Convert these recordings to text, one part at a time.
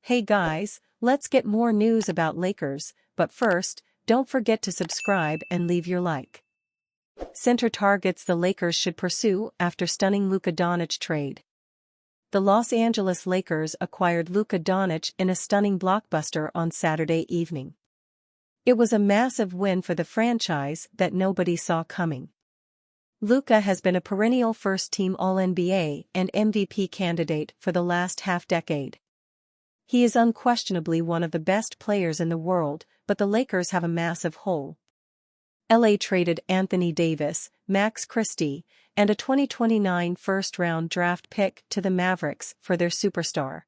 Hey guys, let's get more news about Lakers, but first, don't forget to subscribe and leave your like. Center targets the Lakers should pursue after stunning Luka Doncic trade. The Los Angeles Lakers acquired Luka Doncic in a stunning blockbuster on Saturday evening. It was a massive win for the franchise that nobody saw coming. Luka has been a perennial first-team All-NBA and MVP candidate for the last half-decade. He is unquestionably one of the best players in the world, but the Lakers have a massive hole. LA traded Anthony Davis, Max Christie, and a 2029 first-round draft pick to the Mavericks for their superstar.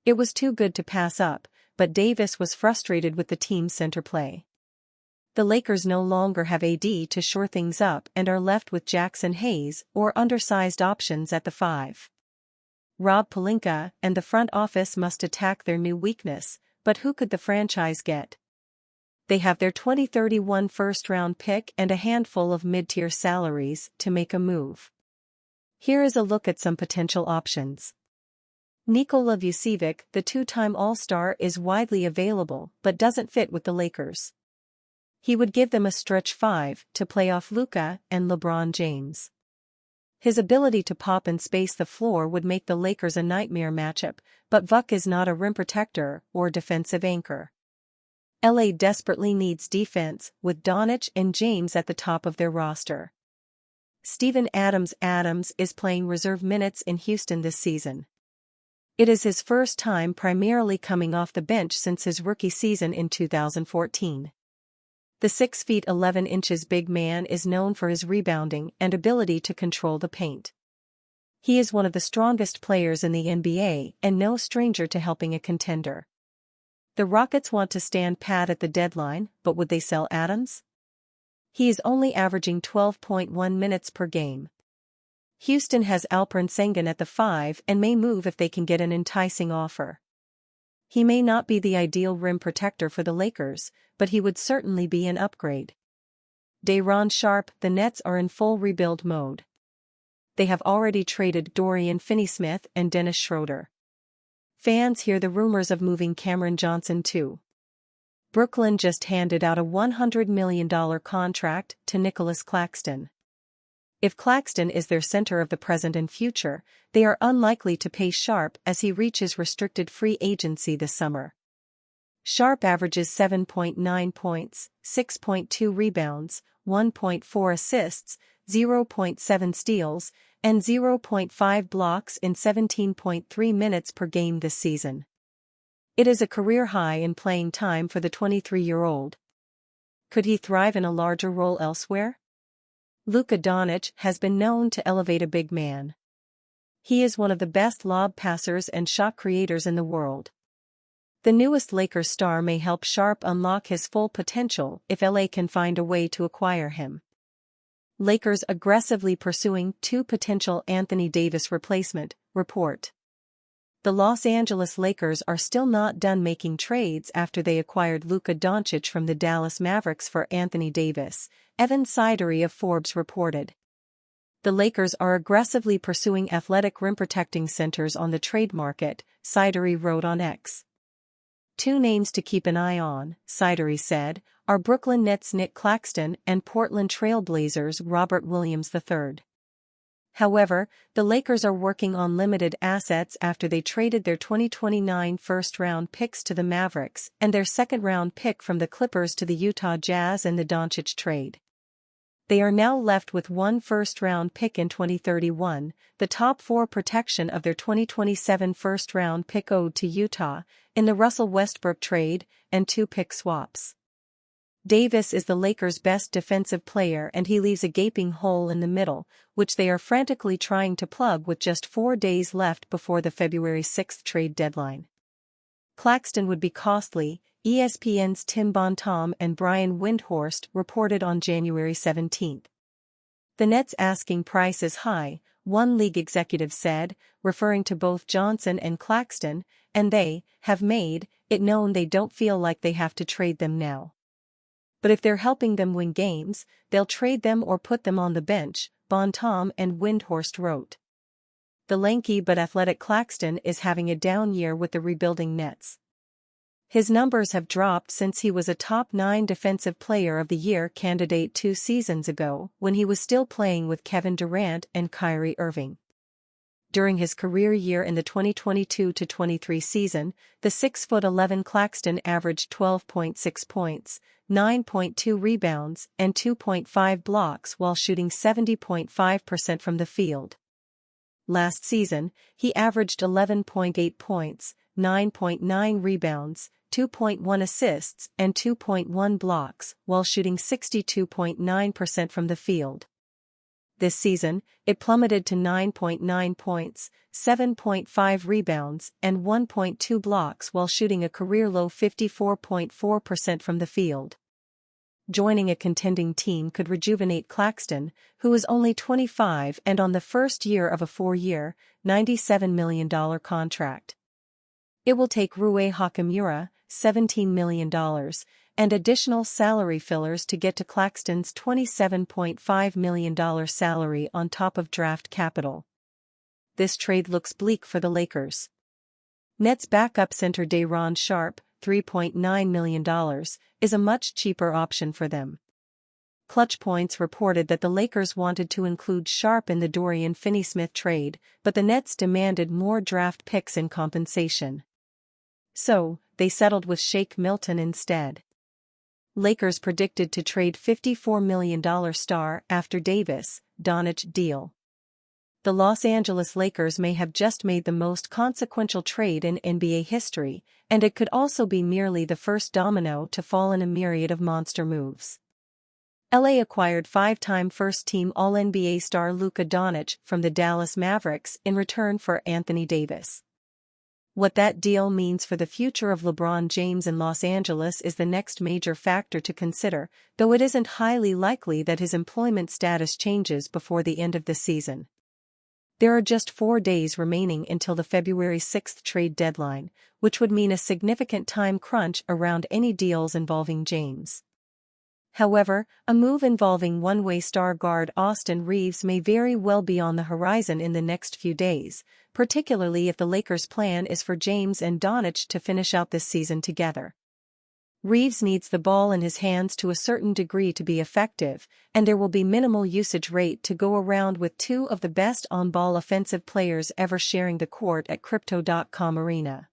It was too good to pass up, but Davis was frustrated with the team's center play. The Lakers no longer have AD to shore things up and are left with Jackson Hayes or undersized options at the 5. Rob Pelinka and the front office must attack their new weakness, but who could the franchise get? They have their 2031 first-round pick and a handful of mid-tier salaries to make a move. Here is a look at some potential options. Nikola Vucevic, the two-time All-Star, is widely available but doesn't fit with the Lakers. He would give them a stretch 5 to play off Luka and LeBron James. His ability to pop and space the floor would make the Lakers a nightmare matchup, but Vuk is not a rim protector or defensive anchor. LA desperately needs defense, with Doncic and James at the top of their roster. Steven Adams is playing reserve minutes in Houston this season. It is his first time primarily coming off the bench since his rookie season in 2014. The 6'11" big man is known for his rebounding and ability to control the paint. He is one of the strongest players in the NBA and no stranger to helping a contender. The Rockets want to stand pat at the deadline, but would they sell Adams? He is only averaging 12.1 minutes per game. Houston has Alperen Sengun at the 5 and may move if they can get an enticing offer. He may not be the ideal rim protector for the Lakers, but he would certainly be an upgrade. Day'Ron Sharpe, the Nets are in full rebuild mode. They have already traded Dorian Finney-Smith and Dennis Schroeder. Fans hear the rumors of moving Cameron Johnson too. Brooklyn just handed out a $100 million contract to Nicholas Claxton. If Claxton is their center of the present and future, they are unlikely to pay Sharpe as he reaches restricted free agency this summer. Sharpe averages 7.9 points, 6.2 rebounds, 1.4 assists, 0.7 steals, and 0.5 blocks in 17.3 minutes per game this season. It is a career high in playing time for the 23-year-old. Could he thrive in a larger role elsewhere? Luka Doncic has been known to elevate a big man. He is one of the best lob passers and shot creators in the world. The newest Lakers star may help Sharpe unlock his full potential if LA can find a way to acquire him. Lakers aggressively pursuing two potential Anthony Davis replacement, report. The Los Angeles Lakers are still not done making trades after they acquired Luka Doncic from the Dallas Mavericks for Anthony Davis, Evan Sidery of Forbes reported. The Lakers are aggressively pursuing athletic rim-protecting centers on the trade market, Sidery wrote on X. Two names to keep an eye on, Sidery said, are Brooklyn Nets' Nick Claxton and Portland Trail Blazers' Robert Williams III. However, the Lakers are working on limited assets after they traded their 2029 first-round picks to the Mavericks and their second-round pick from the Clippers to the Utah Jazz in the Doncic trade. They are now left with one first-round pick in 2031, the top 4 protection of their 2027 first-round pick owed to Utah, in the Russell Westbrook trade, and 2 pick swaps. Davis is the Lakers' best defensive player and he leaves a gaping hole in the middle, which they are frantically trying to plug with just 4 days left before the February 6 trade deadline. Claxton would be costly, ESPN's Tim Bontemps and Brian Windhorst reported on January 17. The Nets' asking price is high, one league executive said, referring to both Johnson and Claxton, and they have made it known they don't feel like they have to trade them now. But if they're helping them win games, they'll trade them or put them on the bench, Bontemps and Windhorst wrote. the lanky but athletic Claxton is having a down year with the rebuilding Nets. His numbers have dropped since he was a top 9 Defensive Player of the Year candidate 2 seasons ago when he was still playing with Kevin Durant and Kyrie Irving. During his career year in the 2022-23 season, the 6'11" Claxton averaged 12.6 points, 9.2 rebounds and 2.5 blocks while shooting 70.5% from the field. Last season, he averaged 11.8 points, 9.9 rebounds, 2.1 assists and 2.1 blocks while shooting 62.9% from the field. This season, it plummeted to 9.9 points, 7.5 rebounds and 1.2 blocks while shooting a career-low 54.4% from the field. Joining a contending team could rejuvenate Claxton, who is only 25 and on the first year of a 4-year, $97 million contract. It will take Rui Hachimura, $17 million, and additional salary fillers to get to Claxton's $27.5 million salary on top of draft capital. This trade looks bleak for the Lakers. Nets backup center Day'Ron Sharpe, $3.9 million, is a much cheaper option for them. Clutch Points reported that the Lakers wanted to include Sharpe in the Dorian Finney-Smith trade, but the Nets demanded more draft picks in compensation. So, they settled with Shake Milton instead. Lakers predicted to trade $54 million star after Davis, Doncic deal. The Los Angeles Lakers may have just made the most consequential trade in NBA history, and it could also be merely the first domino to fall in a myriad of monster moves. LA acquired 5-time first-team All-NBA star Luka Doncic from the Dallas Mavericks in return for Anthony Davis. What that deal means for the future of LeBron James in Los Angeles is the next major factor to consider, though it isn't highly likely that his employment status changes before the end of the season. There are just 4 days remaining until the February 6 trade deadline, which would mean a significant time crunch around any deals involving James. However, a move involving one-way star guard Austin Reaves may very well be on the horizon in the next few days, particularly if the Lakers' plan is for James and Doncic to finish out this season together. Reaves needs the ball in his hands to a certain degree to be effective, and there will be minimal usage rate to go around with 2 of the best on-ball offensive players ever sharing the court at Crypto.com Arena.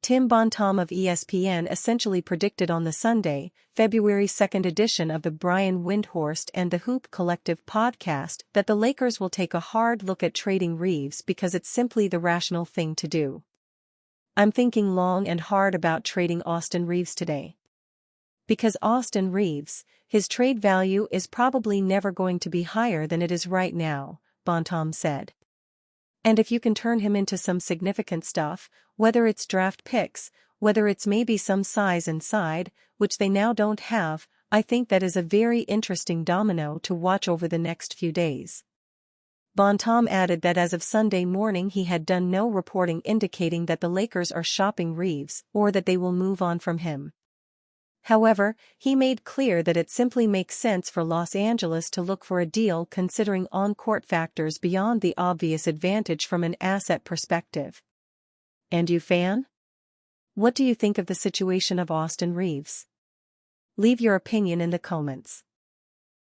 Tim Bontemps of ESPN essentially predicted on the Sunday, February 2 edition of the Brian Windhorst and the Hoop Collective podcast that the Lakers will take a hard look at trading Reaves because it's simply the rational thing to do. I'm thinking long and hard about trading Austin Reaves today. Because Austin Reaves, his trade value is probably never going to be higher than it is right now, Bontemps said. And if you can turn him into some significant stuff, whether it's draft picks, whether it's maybe some size inside, which they now don't have, I think that is a very interesting domino to watch over the next few days. Bontemps added that as of Sunday morning he had done no reporting indicating that the Lakers are shopping Reaves or that they will move on from him. However, he made clear that it simply makes sense for Los Angeles to look for a deal considering on-court factors beyond the obvious advantage from an asset perspective. And you, fan? What do you think of the situation of Austin Reaves? Leave your opinion in the comments.